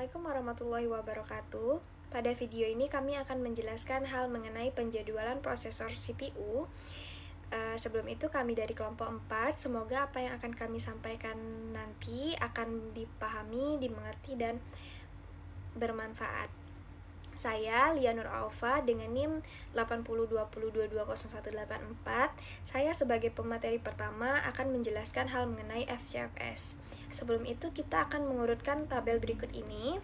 Assalamualaikum warahmatullahi wabarakatuh. Pada video ini kami akan menjelaskan hal mengenai penjadwalan prosesor CPU. Sebelum itu kami dari kelompok 4, semoga apa yang akan kami sampaikan nanti akan dipahami, dimengerti, dan bermanfaat. Saya Lia Nur Alfa dengan NIM 8020220184. Saya sebagai pemateri pertama akan menjelaskan hal mengenai FCFS. Sebelum itu kita akan mengurutkan tabel berikut ini.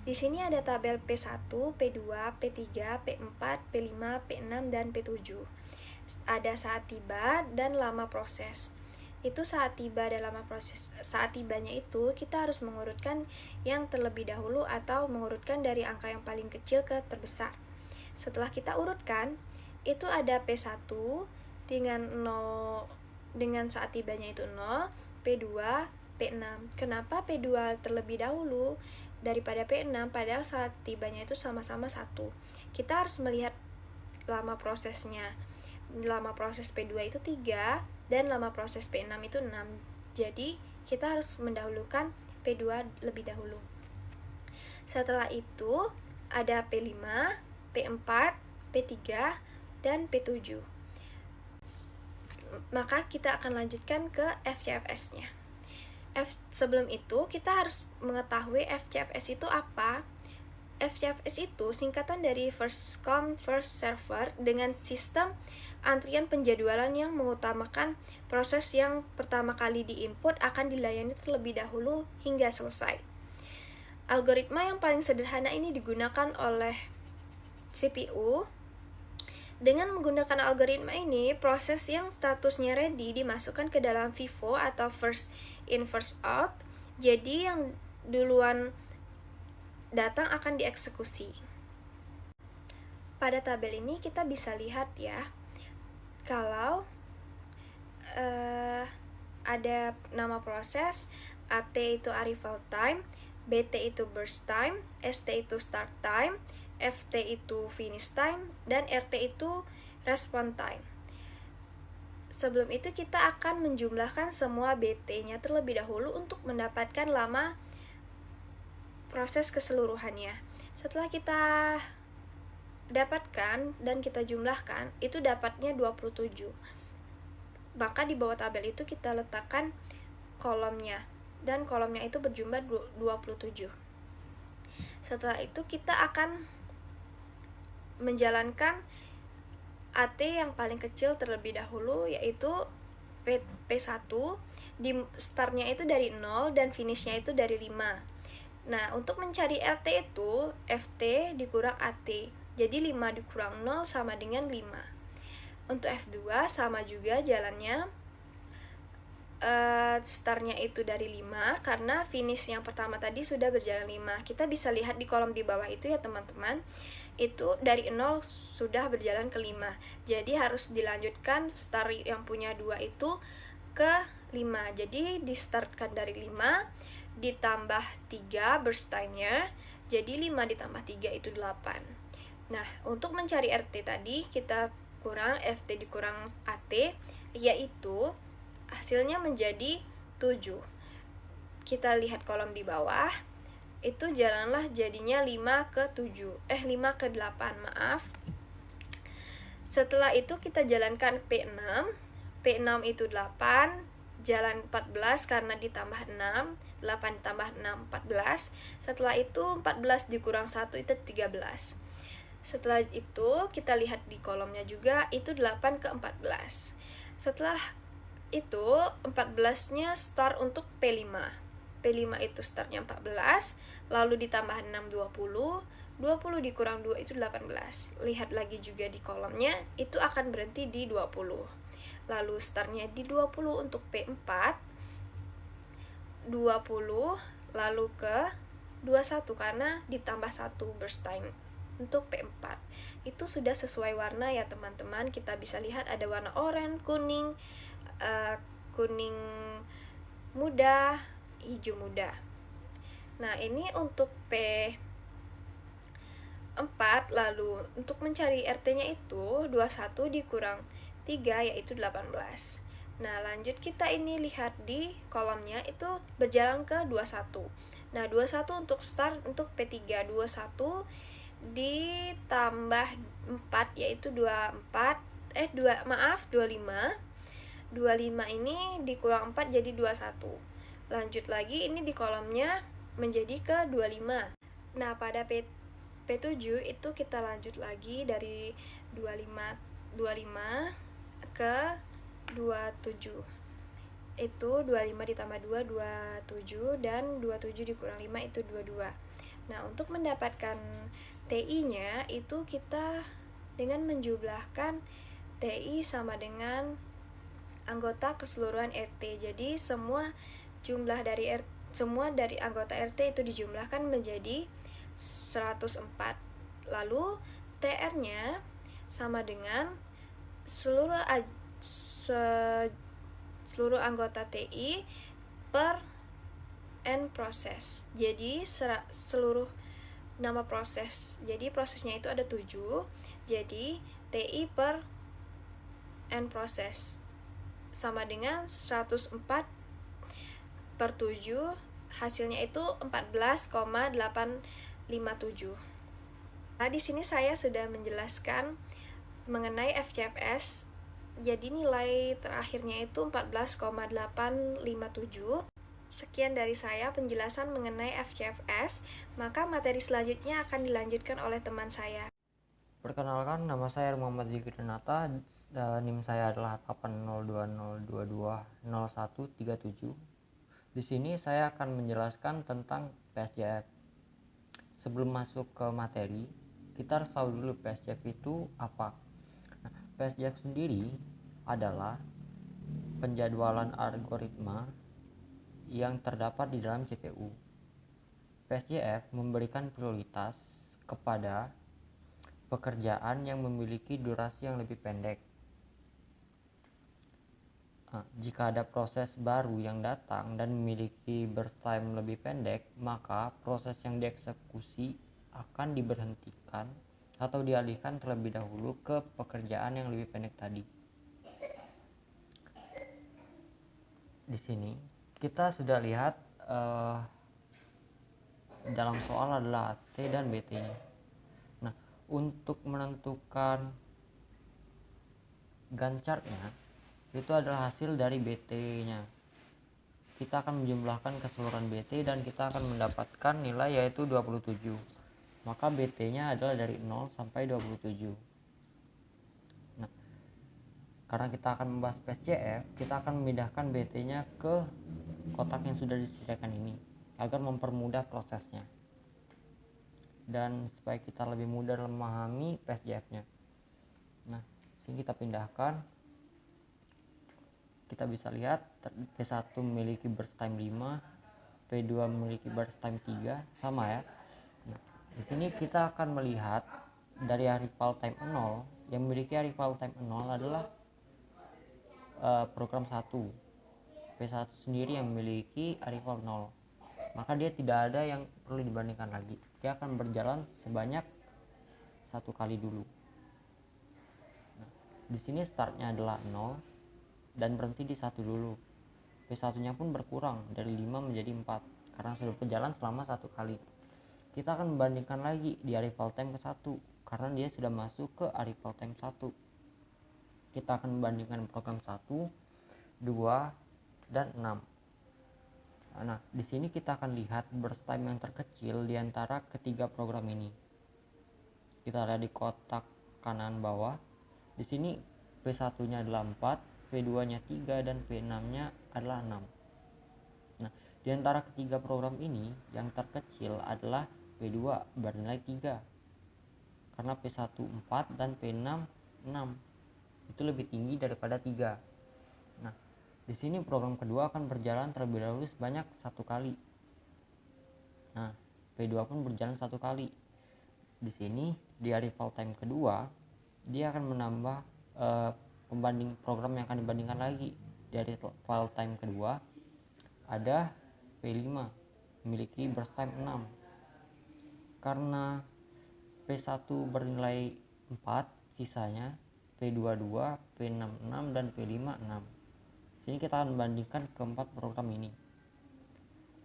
Di sini ada tabel P1, P2, P3, P4, P5, P6, dan P7. Ada saat tiba dan lama proses. Itu saat tiba dan lama proses. Saat tibanya itu kita harus mengurutkan yang terlebih dahulu atau mengurutkan dari angka yang paling kecil ke terbesar. Setelah kita urutkan, itu ada P1 dengan 0 dengan saat tibanya itu 0, P2, P6. Kenapa P2 terlebih dahulu daripada P6 padahal saat tibanya itu sama-sama 1? Kita harus melihat lama prosesnya. Lama proses P2 itu 3 dan lama proses P6 itu 6. Jadi kita harus mendahulukan P2 lebih dahulu. Setelah itu ada P5, P4, P3, dan P7. Maka kita akan lanjutkan ke FCFS-nya. Sebelum itu kita harus mengetahui FCFS itu apa. FCFS itu singkatan dari First Come First Server dengan sistem antrian penjadwalan yang mengutamakan proses yang pertama kali diinput akan dilayani terlebih dahulu hingga selesai. Algoritma yang paling sederhana ini digunakan oleh CPU. Dengan menggunakan algoritma ini, proses yang statusnya ready dimasukkan ke dalam FIFO atau first in first out. Jadi yang duluan datang akan dieksekusi. Pada tabel ini kita bisa lihat ya, kalau ada nama proses, AT itu arrival time, BT itu burst time, ST itu start time, FT itu finish time, dan RT itu response time. Sebelum itu kita akan menjumlahkan semua BT-nya terlebih dahulu untuk mendapatkan lama proses keseluruhannya. Setelah kita dapatkan dan kita jumlahkan, itu dapatnya 27. Maka di bawah tabel itu kita letakkan kolomnya, dan kolomnya itu berjumlah 27. Setelah itu kita akan menjalankan AT yang paling kecil terlebih dahulu, yaitu P1. Di startnya itu dari 0 dan finishnya itu dari 5. Nah, untuk mencari RT itu FT dikurang AT. Jadi 5 dikurang 0 sama dengan 5. Untuk F2 sama juga jalannya. Startnya itu dari 5 karena finish yang pertama tadi sudah berjalan 5. Kita bisa lihat di kolom di bawah itu ya teman-teman. Itu dari 0 sudah berjalan ke 5. Jadi harus dilanjutkan start yang punya 2 itu ke 5. Jadi di startkan dari 5 ditambah 3 burst time-nya. Jadi 5 ditambah 3 itu 8. Nah, untuk mencari RT tadi kita kurang FT dikurang AT, yaitu hasilnya menjadi 7. Kita lihat kolom di bawah. Itu jalanlah jadinya 5 ke 8, maaf. Setelah itu kita jalankan P6. P6 itu 8, jalan 14 karena ditambah 6. 8 ditambah 6, 14. Setelah itu 14 dikurang 1 itu 13. Setelah itu kita lihat di kolomnya juga, itu 8 ke 14. Setelah itu 14-nya start untuk P5. P5 itu startnya 14, lalu ditambah 6, 20. 20 dikurang 2 itu 18. Lihat lagi juga di kolomnya, itu akan berhenti di 20. Lalu startnya di 20 untuk P4, 20, lalu ke 21 karena ditambah 1 burst time untuk P4. Itu sudah sesuai warna ya teman-teman. Kita bisa lihat ada warna oranye, kuning, kuning muda, hijau muda. Nah, ini untuk P4. Lalu untuk mencari RT-nya itu 21 dikurang 3 yaitu 18. Nah, lanjut kita ini lihat di kolomnya itu berjalan ke 21. Nah, 21 untuk start untuk P3. 21 ditambah 4 yaitu 24, 25. 25 ini dikurang 4 jadi 21. Lanjut lagi, ini di kolomnya menjadi ke 25. Nah, pada P7 itu kita lanjut lagi dari 25 ke 27. Itu 25 ditambah 2, 27, dan 27 dikurang 5 itu 22. Nah, untuk mendapatkan TI-nya itu kita dengan menjumlahkan TI sama dengan anggota keseluruhan RT. Jadi semua dari anggota RT itu dijumlahkan menjadi 104. Lalu TR-nya sama dengan seluruh anggota TI per N proses. Jadi seluruh nama proses. Jadi prosesnya itu ada 7. Jadi TI per N proses sama dengan 104 per 7, hasilnya itu 14,857. Nah, di sini saya sudah menjelaskan mengenai FCFS. Jadi nilai terakhirnya itu 14,857. Sekian dari saya penjelasan mengenai FCFS, maka materi selanjutnya akan dilanjutkan oleh teman saya. Perkenalkan, nama saya Muhammad Zikri Renata, dan NIM saya adalah 80202200137. Di sini saya akan menjelaskan tentang PSJF. Sebelum masuk ke materi, kita harus tahu dulu PSJF itu apa. Nah, PSJF sendiri adalah penjadwalan algoritma yang terdapat di dalam CPU. PSJF memberikan prioritas kepada pekerjaan yang memiliki durasi yang lebih pendek. Jika ada proses baru yang datang dan memiliki burst time lebih pendek, maka proses yang dieksekusi akan diberhentikan atau dialihkan terlebih dahulu ke pekerjaan yang lebih pendek tadi. Di sini kita sudah lihat dalam soal adalah T dan BT-nya. Nah, untuk menentukan Gantt chart-nya itu adalah hasil dari BT-nya. Kita akan menjumlahkan keseluruhan BT dan kita akan mendapatkan nilai yaitu 27. Maka BT-nya adalah dari 0 sampai 27. Nah, karena kita akan membahas PSJF, kita akan memindahkan BT-nya ke kotak yang sudah disediakan ini agar mempermudah prosesnya dan supaya kita lebih mudah memahami PSJF-nya. Nah, sini kita pindahkan. Kita bisa lihat P1 memiliki burst time 5, P2 memiliki burst time 3, sama ya. Nah, di sini kita akan melihat dari arrival time 0, yang memiliki arrival time 0 adalah program 1. P1 sendiri yang memiliki arrival 0. Maka dia tidak ada yang perlu dibandingkan lagi. Dia akan berjalan sebanyak satu kali dulu. Nah, di sini startnya adalah 0 dan berhenti di 1 dulu. P1-nya pun berkurang dari 5 menjadi 4 karena sudah berjalan selama satu kali. Kita akan membandingkan lagi di arrival time ke 1 karena dia sudah masuk ke arrival time 1. Kita akan membandingkan program 1, 2, dan 6. Nah, di sini kita akan lihat burst time yang terkecil di antara ketiga program ini. Kita lihat di kotak kanan bawah. Di sini P1-nya adalah 4, P2-nya 3, dan P6-nya adalah 6. Nah, di antara ketiga program ini yang terkecil adalah P2 bernilai 3. Karena P1 4 dan P6 6. Itu lebih tinggi daripada 3. Nah, di sini program kedua akan berjalan terlebih dahulu sebanyak satu kali. Nah, P2 pun berjalan satu kali. Di sini di arrival time kedua dia akan menambah pembanding program yang akan dibandingkan lagi. Dari file time kedua ada P5 memiliki burst time 6. Karena P1 bernilai 4, sisanya P22, P66, dan P56. Sini kita akan membandingkan keempat program ini.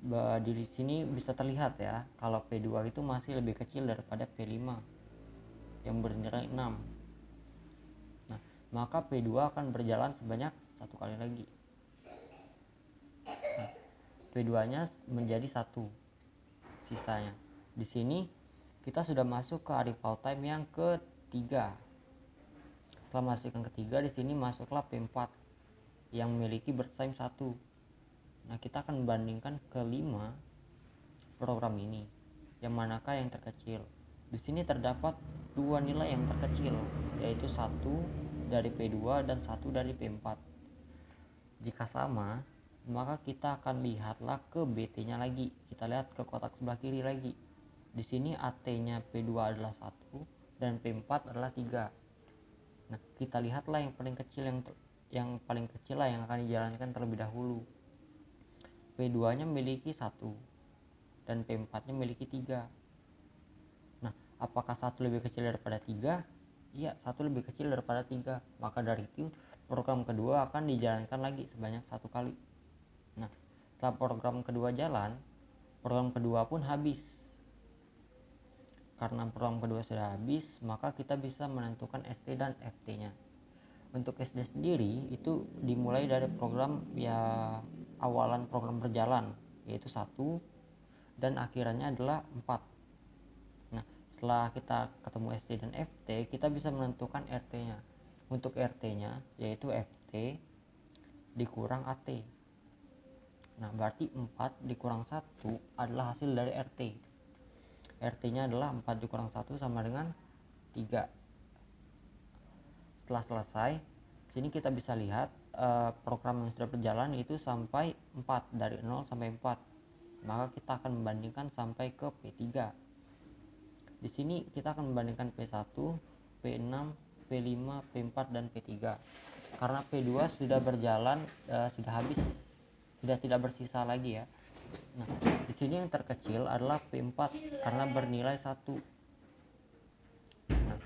Di sini bisa terlihat ya, kalau P2 itu masih lebih kecil daripada P5 yang bernilai 6. Nah, maka P2 akan berjalan sebanyak satu kali lagi. Nah, P2-nya menjadi 1 sisanya. Di sini kita sudah masuk ke arrival time yang ketiga. Setelah masuk yang ketiga, di sini masuklah P4 yang memiliki burst time 1. Nah, kita akan membandingkan kelima program ini, yang manakah yang terkecil. Di sini terdapat dua nilai yang terkecil, yaitu 1 dari P2 dan 1 dari P4. Jika sama, maka kita akan lihatlah ke BT-nya lagi. Kita lihat ke kotak sebelah kiri lagi. Di sini AT-nya P2 adalah 1 dan P4 adalah 3. Nah, kita lihatlah yang paling kecil yang paling kecil lah yang akan dijalankan terlebih dahulu. P2-nya memiliki 1 dan P4-nya memiliki 3. Nah, apakah 1 lebih kecil daripada 3? Iya, 1 lebih kecil daripada 3. Maka dari itu program kedua akan dijalankan lagi sebanyak 1 kali. Nah, setelah program kedua jalan, program kedua pun habis. Karena program kedua sudah habis, maka kita bisa menentukan ST dan FT-nya. Untuk SD sendiri itu dimulai dari program ya awalan program berjalan, yaitu 1 dan akhirannya adalah 4. Nah, setelah kita ketemu SD dan FT, kita bisa menentukan RT-nya. Untuk RT-nya yaitu FT dikurang AT. Nah, berarti 4 dikurang 1 adalah hasil dari RT. RT-nya adalah 4 dikurang 1 sama dengan 3. Setelah selesai, sini kita bisa lihat program yang sudah berjalan itu sampai 4, dari 0 sampai 4. Maka kita akan membandingkan sampai ke P3. Di sini kita akan membandingkan P1, P6, P5, P4 dan P3. Karena P2 sudah berjalan, sudah habis, sudah tidak bersisa lagi ya. Nah, di sini yang terkecil adalah P4 karena bernilai 1. Nah,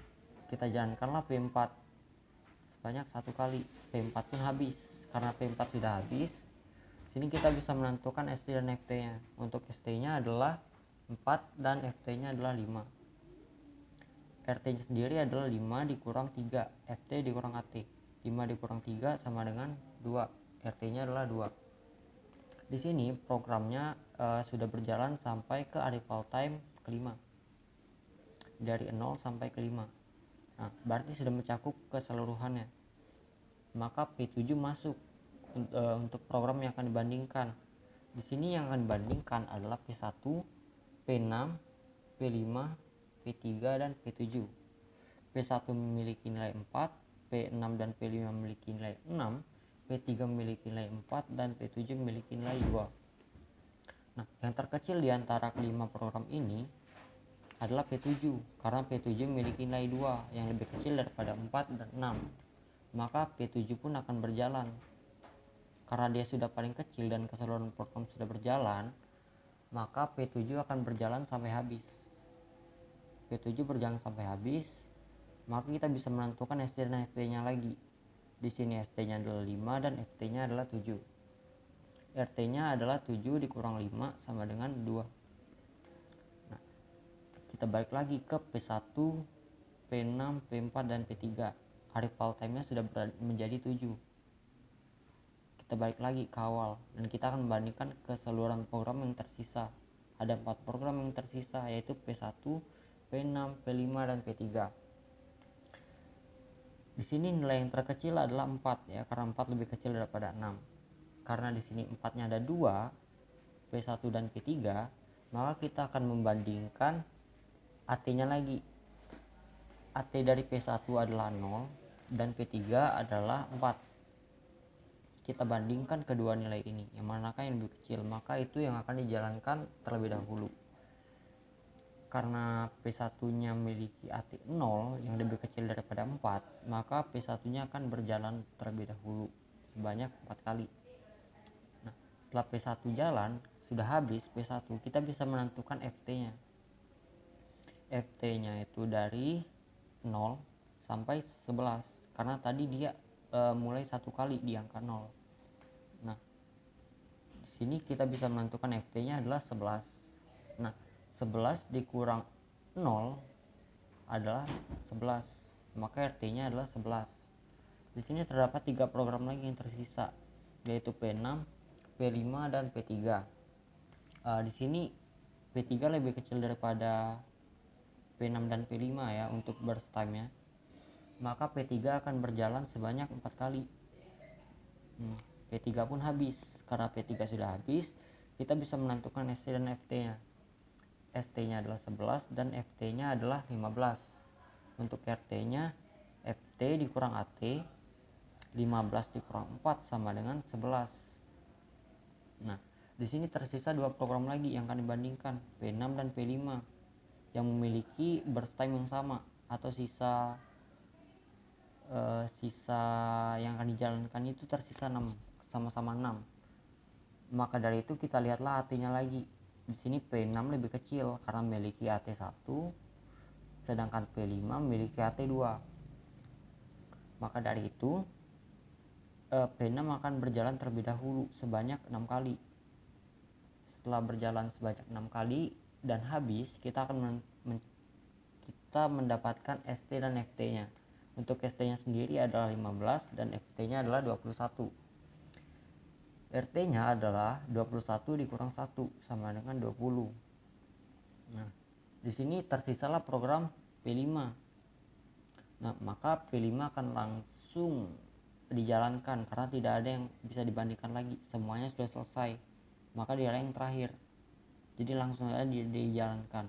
kita jalankanlah P4 sebanyak 1 kali. P4 pun habis. Karena P4 sudah habis, sini kita bisa menentukan ST dan FT-nya. Untuk ST-nya adalah 4 dan FT-nya adalah 5. RT-nya sendiri adalah 5 dikurang 3, FT dikurang AT. 5 dikurang 3 sama dengan 2. RT-nya adalah 2. Di sini programnya sudah berjalan sampai ke arrival time kelima. Dari 0 sampai ke 5. Nah, berarti sudah mencakup keseluruhannya. Maka P7 masuk untuk program yang akan dibandingkan. Di sini yang akan dibandingkan adalah P1, P6, P5, P3 dan P7. P1 memiliki nilai 4, P6 dan P5 memiliki nilai 6, P3 memiliki nilai 4 dan P7 memiliki nilai 2. Nah, yang terkecil di antara kelima program ini adalah P7 karena P7 memiliki nilai 2 yang lebih kecil daripada 4 dan 6. Maka P7 pun akan berjalan. Karena dia sudah paling kecil dan keseluruhan program sudah berjalan, maka P7 akan berjalan sampai habis. P7 berjalan sampai habis, maka kita bisa menentukan ST dan FT-nya lagi. Di sini ST-nya adalah 5 dan FT-nya adalah 7. RT-nya adalah 7 dikurang 5 sama dengan 2. Nah, kita balik lagi ke P1, P6, P4 dan P3. Arrival time-nya sudah menjadi 7. Kita balik lagi ke awal dan kita akan membandingkan keseluruhan program yang tersisa. Ada 4 program yang tersisa, yaitu P1, P6, P5 dan P3. Di sini nilai yang terkecil adalah 4 ya, karena 4 lebih kecil daripada 6. Karena di sini 4-nya ada 2, P1 dan P3, maka kita akan membandingkan AT-nya lagi. AT dari P1 adalah 0 dan P3 adalah 4. Kita bandingkan kedua nilai ini, yang manakah yang lebih kecil, maka itu yang akan dijalankan terlebih dahulu. Karena P1-nya memiliki AT 0 yang lebih kecil daripada 4, maka P1-nya akan berjalan terlebih dahulu sebanyak 4 kali. Nah, setelah P1 jalan, sudah habis P1, kita bisa menentukan FT-nya. FT-nya itu dari 0 sampai 11 karena tadi dia mulai 1 kali di angka 0. Nah, di sini kita bisa menentukan FT-nya adalah 11. Nah, 11 dikurang 0 adalah 11. Maka RT-nya adalah 11. Di sini terdapat 3 program lagi yang tersisa, yaitu P6, P5 dan P3. Di sini P3 lebih kecil daripada P6 dan P5 ya untuk burst time-nya. Maka P3 akan berjalan sebanyak 4 kali. P3 pun habis. Karena P3 sudah habis, kita bisa menentukan ST dan FT-nya. ST-nya adalah 11 dan FT-nya adalah 15. Untuk RT-nya FT dikurang AT, 15 dikurang 4 sama dengan 11. Nah, di sini tersisa 2 program lagi yang akan dibandingkan, P6 dan P5, yang memiliki burst time yang sama atau sisa yang akan dijalankan itu tersisa 6, sama-sama 6. Maka dari itu kita lihatlah AT-nya lagi. Di sini P6 lebih kecil karena memiliki AT1, sedangkan P5 memiliki AT2. Maka dari itu P6 akan berjalan terlebih dahulu sebanyak 6 kali. Setelah berjalan sebanyak 6 kali dan habis, kita akan kita mendapatkan ST dan FT-nya. Untuk ST-nya sendiri adalah 15 dan FT-nya adalah 21. RT-nya adalah 21 dikurang 1 sama dengan 20. Nah, di sini tersisalah program P5. Nah, maka P5 akan langsung dijalankan karena tidak ada yang bisa dibandingkan lagi. Semuanya sudah selesai. Maka dia yang terakhir. Jadi langsung saja dijalankan.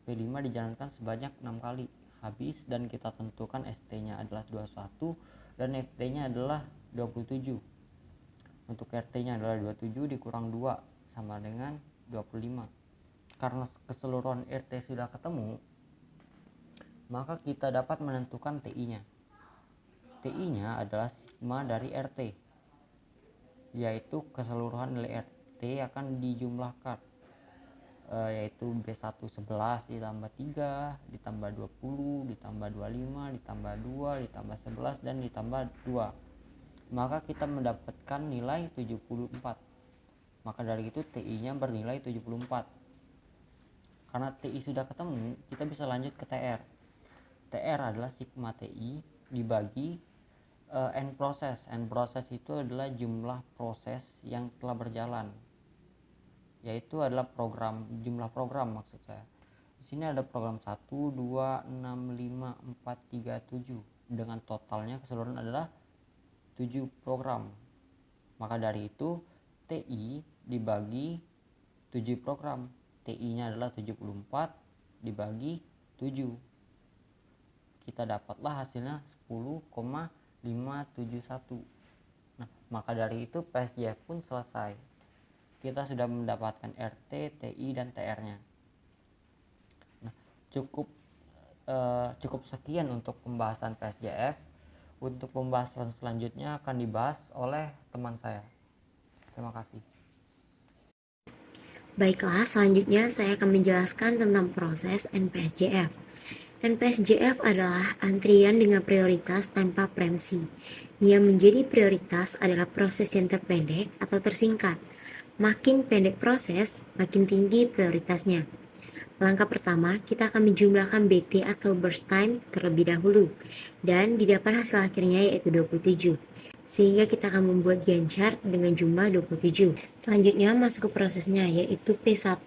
P5 dijalankan sebanyak 6 kali. Habis dan kita tentukan ST-nya adalah 21 dan FT-nya adalah 27. Untuk RT-nya adalah 27 dikurang 2 sama dengan 25. Karena keseluruhan RT sudah ketemu, maka kita dapat menentukan TI-nya. TI-nya adalah sigma dari RT, yaitu keseluruhan nilai RT akan dijumlahkan, yaitu B1 11 ditambah 3 ditambah 20 ditambah 25 ditambah 2 ditambah 11 dan ditambah 2. Maka kita mendapatkan nilai 74. Maka dari itu TI-nya bernilai 74. Karena TI sudah ketemu, kita bisa lanjut ke TR. TR adalah sigma TI dibagi N proses. N proses itu adalah jumlah proses yang telah berjalan. Yaitu adalah jumlah program maksud saya. Di sini ada program 1, 2, 6, 5, 4, 3, 7. Dengan totalnya keseluruhan adalah 7 program. Maka dari itu TI dibagi 7 program. TI-nya adalah 74 dibagi 7. Kita dapatlah hasilnya 10,571. Nah, maka dari itu PSJF pun selesai. Kita sudah mendapatkan RT, TI dan TR-nya. Nah, cukup sekian untuk pembahasan PSJF. Untuk pembahasan selanjutnya akan dibahas oleh teman saya. Terima kasih. Baiklah, selanjutnya saya akan menjelaskan tentang proses NPSJF. NPSJF adalah antrian dengan prioritas tanpa preemsi. Yang menjadi prioritas adalah proses yang terpendek atau tersingkat. Makin pendek proses, makin tinggi prioritasnya. Langkah pertama, kita akan menjumlahkan BT atau burst time terlebih dahulu dan didapat hasil akhirnya yaitu 27. Sehingga kita akan membuat ganchar dengan jumlah 27. Selanjutnya masuk ke prosesnya, yaitu P1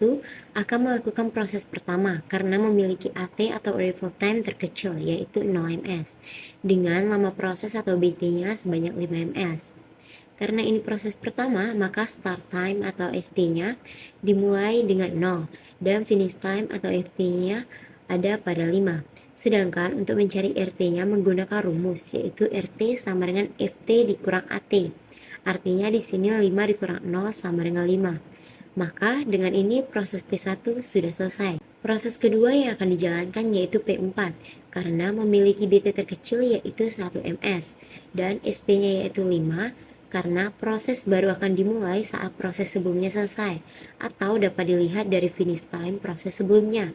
akan melakukan proses pertama karena memiliki AT atau arrival time terkecil yaitu 0 ms dengan lama proses atau BT-nya sebanyak 5 ms. Karena ini proses pertama, maka start time atau ST-nya dimulai dengan 0 dan finish time atau FT-nya ada pada 5. Sedangkan untuk mencari RT-nya menggunakan rumus, yaitu RT sama dengan FT dikurang AT. Artinya di sini 5 dikurang 0 sama dengan 5. Maka dengan ini proses P1 sudah selesai. Proses kedua yang akan dijalankan yaitu P4 karena memiliki BT terkecil yaitu 1 ms dan ST-nya yaitu 5. Karena proses baru akan dimulai saat proses sebelumnya selesai, atau dapat dilihat dari finish time proses sebelumnya.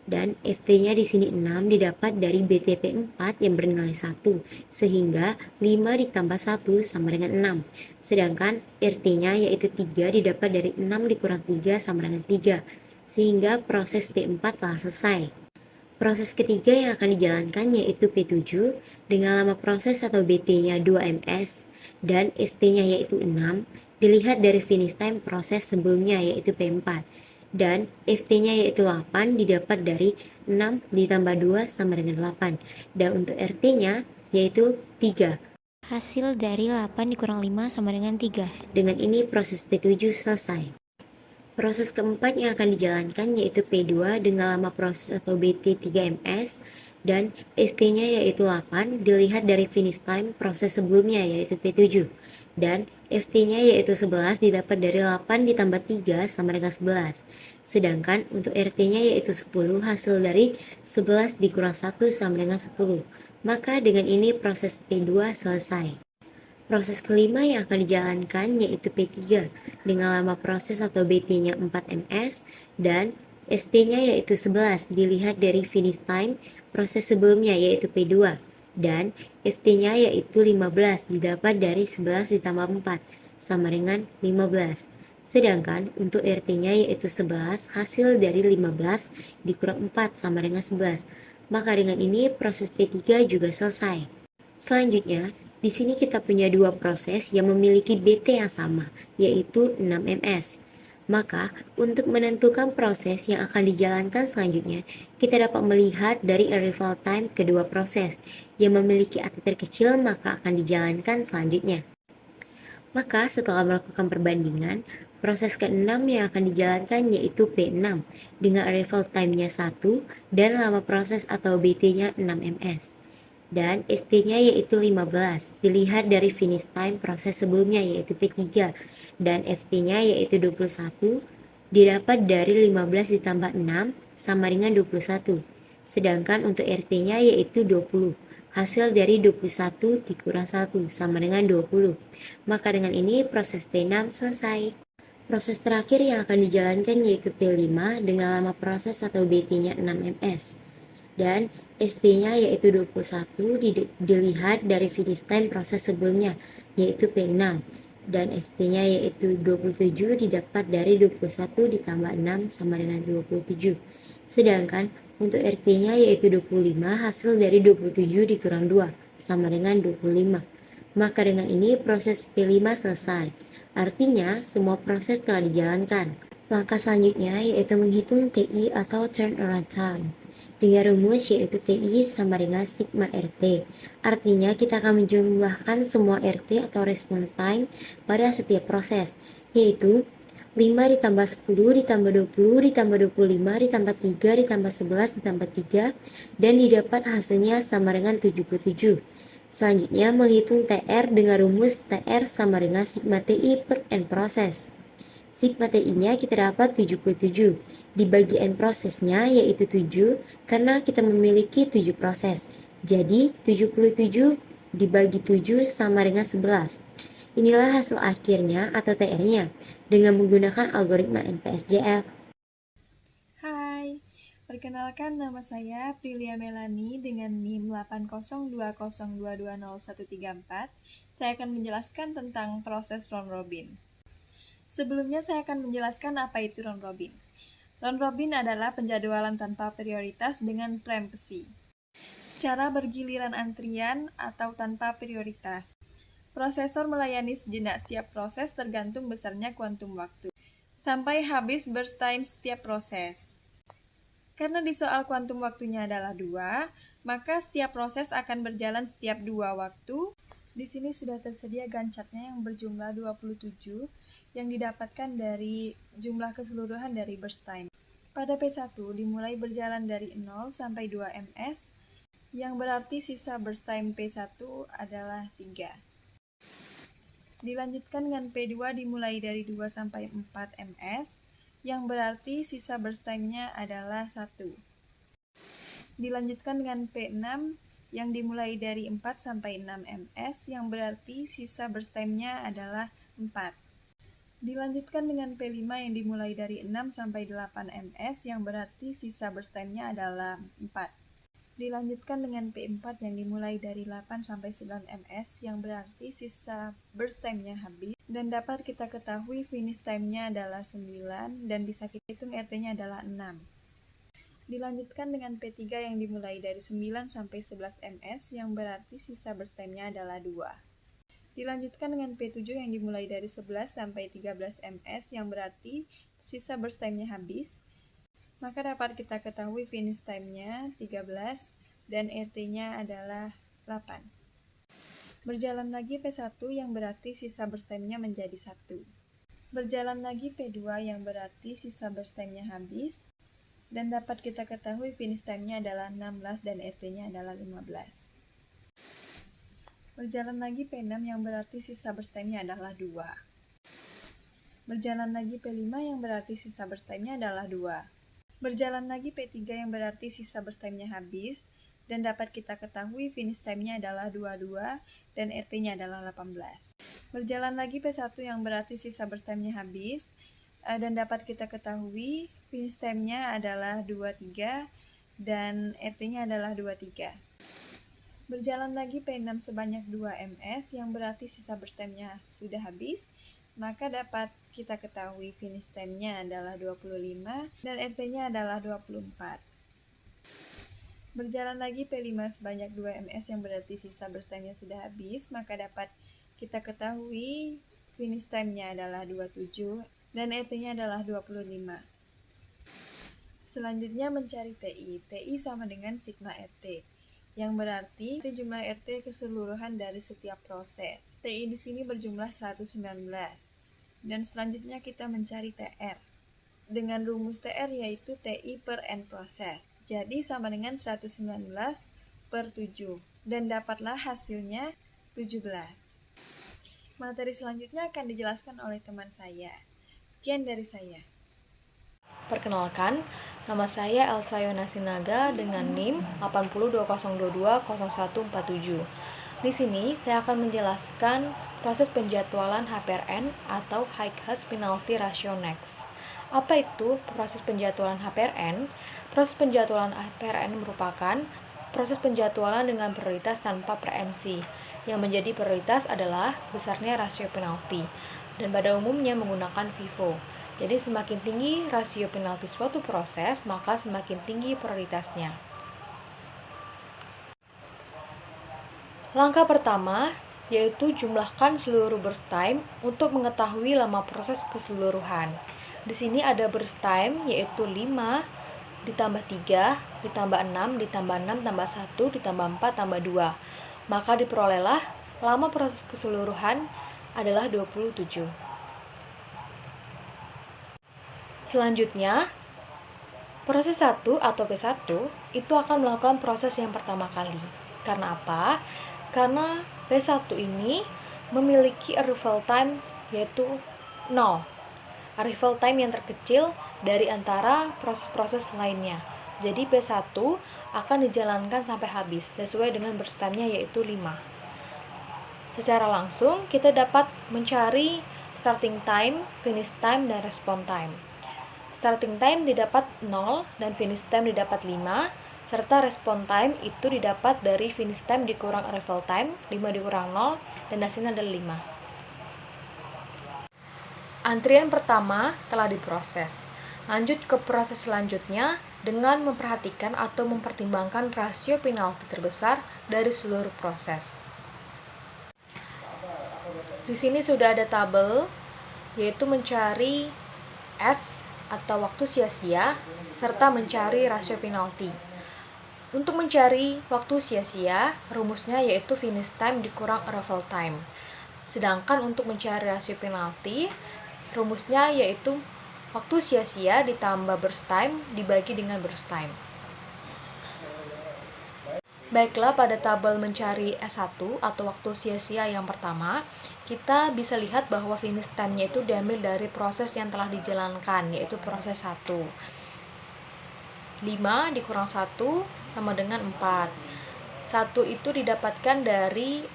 Dan FT-nya di sini 6 didapat dari BTP 4 yang bernilai 1, sehingga 5 ditambah 1 sama dengan 6. Sedangkan RT-nya yaitu 3 didapat dari 6 dikurang 3 sama dengan 3, sehingga proses P4 telah selesai. Proses ketiga yang akan dijalankan yaitu P7 dengan lama proses atau BT-nya 2ms dan ST-nya yaitu 6, dilihat dari finish time proses sebelumnya yaitu P4, dan FT-nya yaitu 8 didapat dari 6 ditambah 2 sama dengan 8, dan untuk RT-nya yaitu 3. Hasil dari 8 dikurang 5 sama dengan 3. Dengan ini proses P7 selesai. Proses keempat yang akan dijalankan yaitu P2 dengan lama proses atau BT 3ms dan ST-nya yaitu 8 dilihat dari finish time proses sebelumnya yaitu P7, dan FT-nya yaitu 11 didapat dari 8 ditambah 3 sama dengan 11. Sedangkan untuk RT-nya yaitu 10 hasil dari 11 dikurang 1 sama dengan 10. Maka dengan ini proses P2 selesai. Proses kelima yang akan dijalankan yaitu P3 dengan lama proses atau BT-nya 4ms dan ST-nya yaitu 11 dilihat dari finish time proses sebelumnya yaitu P2, dan FT-nya yaitu 15 didapat dari 11 ditambah 4 sama dengan 15. Sedangkan untuk RT-nya yaitu 11 hasil dari 15 dikurang 4 sama dengan 11. Maka dengan ini proses P3 juga selesai. Selanjutnya, di sini kita punya dua proses yang memiliki BT yang sama, yaitu 6ms. Maka, untuk menentukan proses yang akan dijalankan selanjutnya, kita dapat melihat dari arrival time kedua proses. Yang memiliki arti terkecil maka akan dijalankan selanjutnya. Maka, setelah melakukan perbandingan, proses ke-6 yang akan dijalankan yaitu P6 dengan arrival time-nya 1 dan lama proses atau BT-nya 6ms. Dan ST-nya yaitu 15 dilihat dari finish time proses sebelumnya yaitu P3, dan FT-nya yaitu 21 didapat dari 15 ditambah 6 sama dengan 21. Sedangkan untuk RT-nya yaitu 20, hasil dari 21 dikurang 1 sama dengan 20. Maka dengan ini proses P6 selesai. Proses terakhir yang akan dijalankan yaitu P5 dengan lama proses atau BT-nya 6ms. Dan ST-nya yaitu 21 dilihat dari finish time proses sebelumnya yaitu P6, dan FT-nya yaitu 27 didapat dari 21 ditambah 6 sama dengan 27. Sedangkan untuk RT-nya yaitu 25 hasil dari 27 dikurang 2 sama dengan 25. Maka dengan ini proses P5 selesai. Artinya semua proses telah dijalankan. Langkah selanjutnya yaitu menghitung TI atau turnaround time dengan rumus yaitu TI sama dengan sigma RT. Artinya kita akan menjumlahkan semua RT atau response time pada setiap proses, yaitu 5 ditambah 10 ditambah 20 ditambah 25 ditambah 3 ditambah 11 ditambah 3, dan didapat hasilnya sama dengan 77. Selanjutnya menghitung TR dengan rumus TR sama dengan sigma TI per N proses. Sigma TI-nya kita dapat 77, dibagi N prosesnya yaitu 7 karena kita memiliki 7 proses. Jadi 77 dibagi 7 sama dengan 11. Inilah hasil akhirnya atau TR-nya dengan menggunakan algoritma NPSJF. Hai, perkenalkan nama saya Prilia Melani dengan NIM 80202201334. Saya akan menjelaskan tentang proses round robin. Sebelumnya saya akan menjelaskan apa itu round robin. Round robin adalah penjadwalan tanpa prioritas dengan preempsi, secara bergiliran antrian atau tanpa prioritas. Prosesor melayani sejenak setiap proses tergantung besarnya kuantum waktu, sampai habis burst time setiap proses. Karena di soal kuantum waktunya adalah 2, maka setiap proses akan berjalan setiap 2 waktu. Di sini sudah tersedia Gantt chart-nya yang berjumlah 27 yang didapatkan dari jumlah keseluruhan dari burst time. Pada P1 dimulai berjalan dari 0 sampai 2 ms, yang berarti sisa burst time P1 adalah 3. Dilanjutkan dengan P2 dimulai dari 2 sampai 4 ms, yang berarti sisa burst time-nya adalah 1. Dilanjutkan dengan P6 yang dimulai dari 4 sampai 6 ms, yang berarti sisa burst time-nya adalah 4. Dilanjutkan dengan P5 yang dimulai dari 6 sampai 8 ms yang berarti sisa burst time-nya adalah 4. Dilanjutkan dengan P4 yang dimulai dari 8 sampai 9 ms yang berarti sisa burst time-nya habis dan dapat kita ketahui finish time-nya adalah 9 dan bisa kita hitung RT-nya adalah 6. Dilanjutkan dengan P3 yang dimulai dari 9 sampai 11 ms yang berarti sisa burst time-nya adalah 2. Dilanjutkan dengan P7 yang dimulai dari 11 sampai 13 ms yang berarti sisa burst time-nya habis. Maka dapat kita ketahui finish time-nya 13 dan RT-nya adalah 8. Berjalan lagi P1 yang berarti sisa burst time-nya menjadi 1. Berjalan lagi P2 yang berarti sisa burst time-nya habis. Dan dapat kita ketahui finish time-nya adalah 16 dan RT-nya adalah 15. Berjalan lagi P6 yang berarti sisa burst time-nya adalah 2. Berjalan lagi P5 yang berarti sisa burst time-nya adalah 2. Berjalan lagi P3 yang berarti sisa burst time-nya habis dan dapat kita ketahui finish time-nya adalah 22 dan RT-nya adalah 18. Berjalan lagi P1 yang berarti sisa burst time-nya habis dan dapat kita ketahui finish time-nya adalah 23 dan RT-nya adalah 23. Berjalan lagi P6 sebanyak 2 ms yang berarti sisa burst time-nya sudah habis, maka dapat kita ketahui finish time-nya adalah 25 dan RT-nya adalah 24. Berjalan lagi P5 sebanyak 2 ms yang berarti sisa burst time-nya sudah habis, maka dapat kita ketahui finish time-nya adalah 27 dan RT-nya adalah 25. Selanjutnya mencari TI. TI sama dengan sigma RT, yang berarti jumlah RT keseluruhan dari setiap proses. TI di sini berjumlah 119. Dan selanjutnya kita mencari TR. Dengan rumus TR yaitu TI per N proses. Jadi sama dengan 119 per 7. Dan dapatlah hasilnya 17. Materi selanjutnya akan dijelaskan oleh teman saya. Sekian dari saya. Perkenalkan, nama saya Elsa Yona Sinaga dengan NIM 80220220147. Di sini saya akan menjelaskan proses penjadwalan HPRN atau High Hash Penalty Ratio Next. Apa itu proses penjadwalan HPRN? Proses penjadwalan HPRN merupakan proses penjadwalan dengan prioritas tanpa preemsi. Yang menjadi prioritas adalah besarnya rasio penalti dan pada umumnya menggunakan FIFO. Jadi semakin tinggi rasio penalti suatu proses, maka semakin tinggi prioritasnya. Langkah pertama yaitu jumlahkan seluruh burst time untuk mengetahui lama proses keseluruhan. Di sini ada burst time yaitu 5 ditambah 3 ditambah 6 ditambah 6 tambah 1 ditambah 4 tambah 2. Maka diperolehlah lama proses keseluruhan adalah 27. Selanjutnya, proses 1 atau P1 itu akan melakukan proses yang pertama kali. Karena apa? Karena P1 ini memiliki arrival time yaitu 0. Arrival time yang terkecil dari antara proses-proses lainnya. Jadi P1 akan dijalankan sampai habis sesuai dengan burst time-nya yaitu 5. Secara langsung kita dapat mencari starting time, finish time, dan response time. Starting time didapat 0 dan finish time didapat 5, serta response time itu didapat dari finish time dikurang arrival time, 5 dikurang 0, dan hasilnya adalah 5. Antrian pertama telah diproses. Lanjut ke proses selanjutnya dengan memperhatikan atau mempertimbangkan rasio penalti terbesar dari seluruh proses. Di sini sudah ada tabel, yaitu mencari S atau waktu sia-sia, serta mencari rasio penalti. Untuk mencari waktu sia-sia, rumusnya yaitu finish time dikurang arrival time. Sedangkan untuk mencari rasio penalti, rumusnya yaitu waktu sia-sia ditambah burst time dibagi dengan burst time. Baiklah, pada tabel mencari S1 atau waktu sia-sia yang pertama, kita bisa lihat bahwa finish time-nya itu diambil dari proses yang telah dijalankan, yaitu proses 1. 5 dikurang 1 sama dengan 4. 1 itu didapatkan dari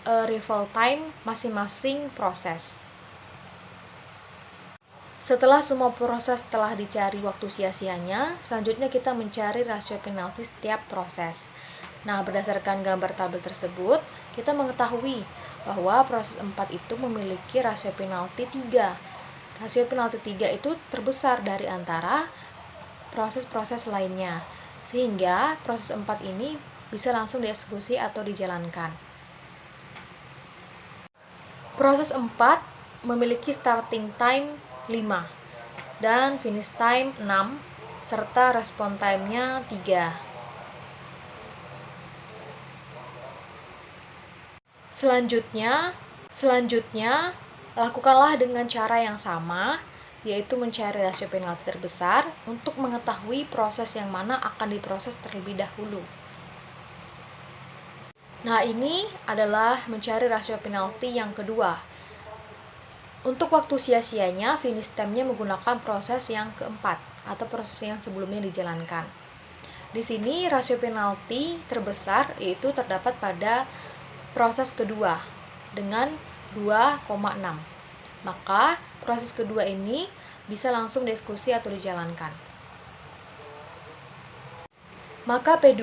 arrival time masing-masing proses. Setelah semua proses telah dicari waktu sia-sianya, selanjutnya kita mencari rasio penalti setiap proses. Nah, berdasarkan gambar tabel tersebut, kita mengetahui bahwa proses 4 itu memiliki rasio penalti 3. Rasio penalti 3 itu terbesar dari antara proses-proses lainnya, sehingga proses 4 ini bisa langsung dieksekusi atau dijalankan. Proses 4 memiliki starting time 5 dan finish time 6 serta respon time-nya 3. Selanjutnya, lakukanlah dengan cara yang sama, yaitu mencari rasio penalti terbesar untuk mengetahui proses yang mana akan diproses terlebih dahulu. Nah, ini adalah mencari rasio penalti yang kedua. Untuk waktu sia-sianya, finish time-nya menggunakan proses yang keempat atau proses yang sebelumnya dijalankan. Di sini rasio penalti terbesar yaitu terdapat pada proses kedua dengan 2,6. Maka proses kedua ini bisa langsung dieksekusi atau dijalankan. Maka P2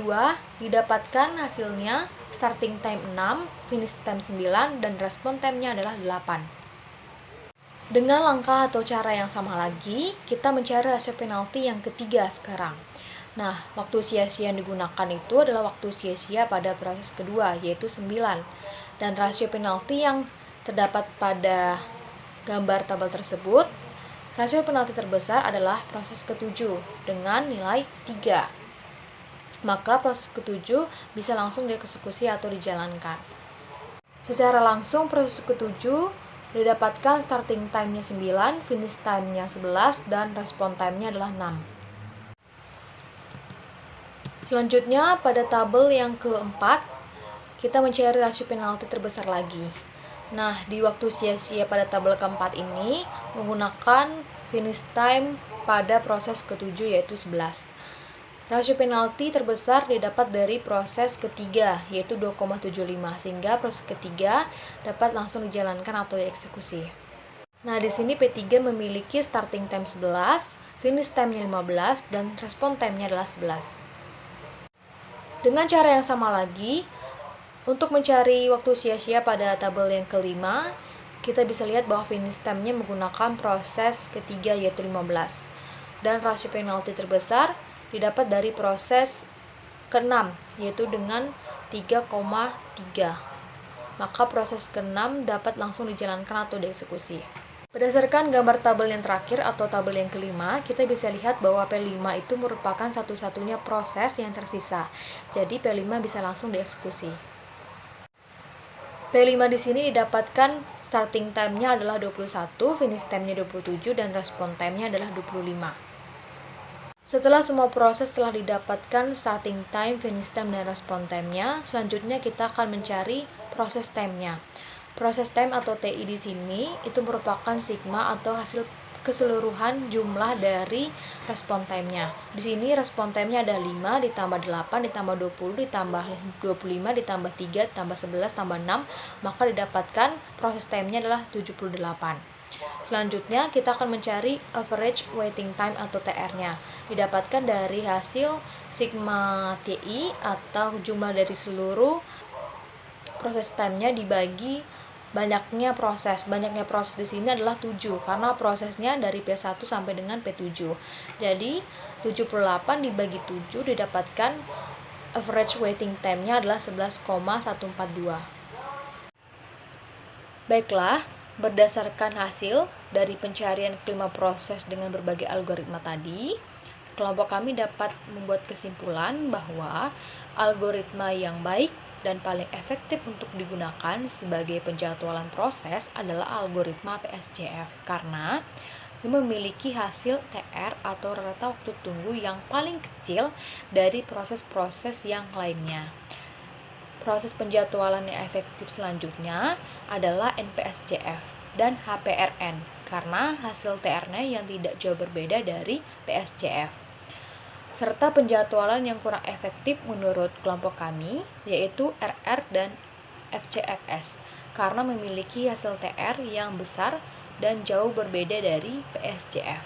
didapatkan hasilnya starting time 6, finish time 9, dan respon time-nya adalah 8. Dengan langkah atau cara yang sama lagi, kita mencari rasio penalti yang ketiga sekarang. Nah, waktu sia-sia yang digunakan itu adalah waktu sia-sia pada proses kedua, yaitu 9. Dan rasio penalti yang terdapat pada gambar tabel tersebut, rasio penalti terbesar adalah proses ketujuh dengan nilai 3. Maka proses ketujuh bisa langsung dieksekusi atau dijalankan. Secara langsung proses ketujuh didapatkan starting time-nya 9, finish time-nya 11, dan respon time-nya adalah 6. Selanjutnya, pada tabel yang keempat, kita mencari rasio penalti terbesar lagi. Nah, di waktu sia-sia pada tabel keempat ini, menggunakan finish time pada proses ketujuh yaitu 11. Rasio penalti terbesar didapat dari proses ketiga, yaitu 2,75, sehingga proses ketiga dapat langsung dijalankan atau dieksekusi. Nah, di sini P3 memiliki starting time 11, finish time-nya 15, dan respon time-nya adalah 11. Dengan cara yang sama lagi, untuk mencari waktu sia-sia pada tabel yang kelima, kita bisa lihat bahwa finish time-nya menggunakan proses ketiga, yaitu 15. Dan rasio penalti terbesar didapat dari proses ke-6, yaitu dengan 3,3. Maka proses ke-6 dapat langsung dijalankan atau dieksekusi. Berdasarkan gambar tabel yang terakhir atau tabel yang kelima, kita bisa lihat bahwa P5 itu merupakan satu-satunya proses yang tersisa. Jadi P5 bisa langsung dieksekusi. P5 di sini didapatkan starting time-nya adalah 21, finish time-nya 27, dan respon time-nya adalah 25. Setelah semua proses telah didapatkan starting time, finish time, dan respon time-nya, selanjutnya kita akan mencari proses time-nya. Proses time atau TI di sini itu merupakan sigma atau hasil keseluruhan jumlah dari respon time-nya. Di sini respon time-nya ada 5 ditambah 8 ditambah 20 ditambah 25 ditambah 3 ditambah 11 tambah 6, maka didapatkan proses time-nya adalah 78. Selanjutnya, kita akan mencari average waiting time atau TR-nya. Didapatkan dari hasil sigma TI atau jumlah dari seluruh proses time-nya dibagi banyaknya proses. Banyaknya proses di sini adalah 7 karena prosesnya dari P1 sampai dengan P7. Jadi, 78 dibagi 7 didapatkan average waiting time-nya adalah 11,142. Baiklah, berdasarkan hasil dari pencarian kelima proses dengan berbagai algoritma tadi, kelompok kami dapat membuat kesimpulan bahwa algoritma yang baik dan paling efektif untuk digunakan sebagai penjadwalan proses adalah algoritma PSJF karena memiliki hasil TR atau rata waktu tunggu yang paling kecil dari proses-proses yang lainnya. Proses penjadwalan yang efektif selanjutnya adalah NPSJF dan HPRN karena hasil TR-nya yang tidak jauh berbeda dari PSJF. Serta penjadwalan yang kurang efektif menurut kelompok kami yaitu RR dan FCFS karena memiliki hasil TR yang besar dan jauh berbeda dari PSJF.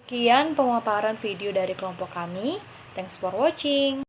Sekian pemaparan video dari kelompok kami. Thanks for watching.